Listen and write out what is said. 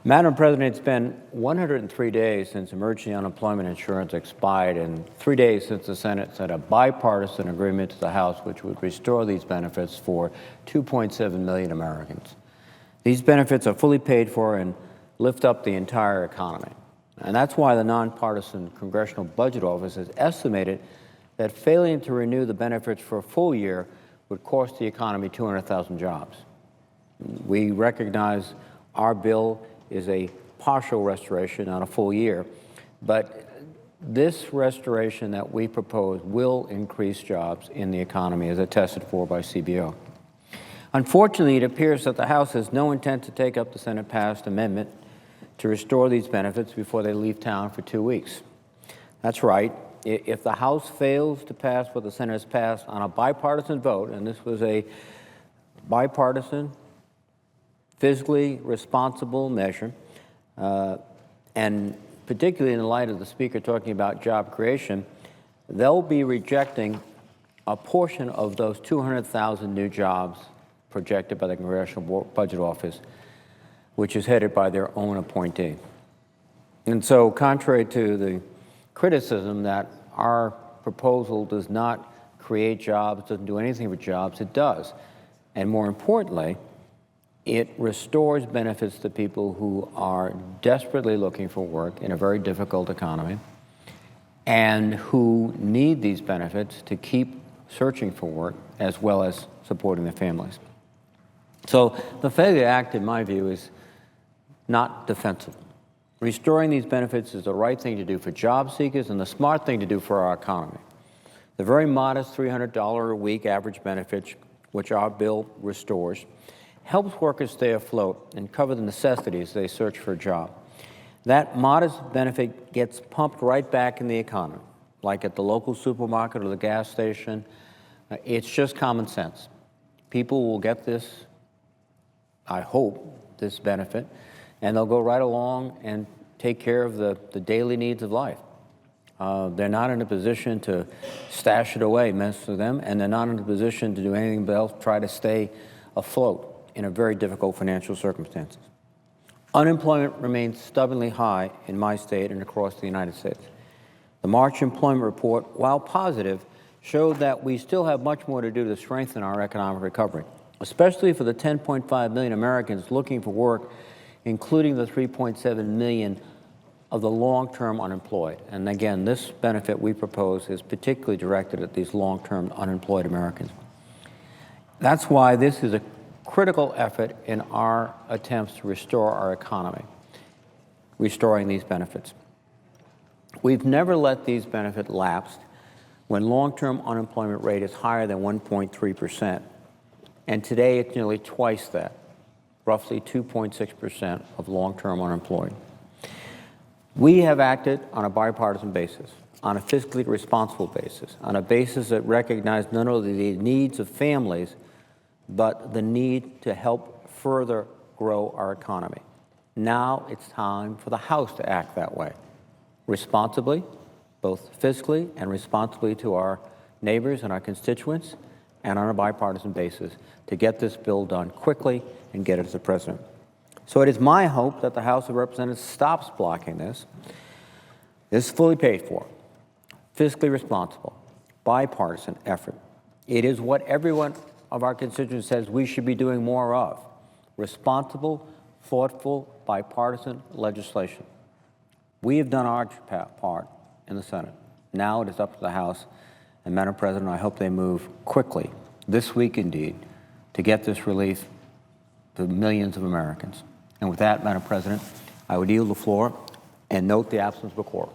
Madam President, it's been 103 days since emergency unemployment insurance expired and 3 days since the Senate sent a bipartisan agreement to the House which would restore these benefits for 2.7 million Americans. These benefits are fully paid for and lift up the entire economy. And that's why the nonpartisan Congressional Budget Office has estimated that failing to renew the benefits for a full year would cost the economy 200,000 jobs. We recognize our bill is a partial restoration, not a full year, but this restoration that we propose will increase jobs in the economy as attested for by CBO. Unfortunately, it appears that the House has no intent to take up the Senate-passed amendment to restore these benefits before they leave town for 2 weeks. That's right. If the House fails to pass what the Senate has passed on a bipartisan vote, and this was a bipartisan, fiscally responsible measure, and particularly in the light of the Speaker talking about job creation, they'll be rejecting a portion of those 200,000 new jobs projected by the Congressional Budget Office, which is headed by their own appointee. And so, contrary to the criticism that our proposal does not create jobs, doesn't do anything for jobs, it does. And more importantly, it restores benefits to people who are desperately looking for work in a very difficult economy and who need these benefits to keep searching for work as well as supporting their families. So the failure to act, in my view, is not defensible. Restoring these benefits is the right thing to do for job seekers and the smart thing to do for our economy. The very modest $300 a week average benefit, which our bill restores, helps workers stay afloat and cover the necessities as they search for a job. That modest benefit gets pumped right back in the economy, like at the local supermarket or the gas station. It's just common sense. People will get this, I hope, this benefit, and they'll go right along and take care of the daily needs of life. They're not in a position to stash it away, most of them, and they're not in a position to do anything but else try to stay afloat in a very difficult financial circumstances. Unemployment remains stubbornly high in my state and across the United States. The March employment report, while positive, showed that we still have much more to do to strengthen our economic recovery, especially for the 10.5 million Americans looking for work, including the 3.7 million of the long-term unemployed. And again, this benefit we propose is particularly directed at these long-term unemployed Americans. That's why this is a critical effort in our attempts to restore our economy, restoring these benefits. We've never let these benefits lapse when long-term unemployment rate is higher than 1.3%, and today it's nearly twice that, roughly 2.6% of long-term unemployed. We have acted on a bipartisan basis, on a fiscally responsible basis, on a basis that recognizes not only the needs of families, but the need to help further grow our economy. Now it's time for the House to act that way, responsibly, both fiscally and responsibly to our neighbors and our constituents, and on a bipartisan basis to get this bill done quickly and get it to the President. So it is my hope that the House of Representatives stops blocking this. This is fully paid for, fiscally responsible, bipartisan effort. It is what everyone of our constituents says we should be doing more of: responsible, thoughtful, bipartisan legislation. We have done our part in the Senate. Now it is up to the House. And Madam President, I hope they move quickly, this week indeed, to get this relief to millions of Americans. And with that, Madam President, I would yield the floor and note the absence of a quorum.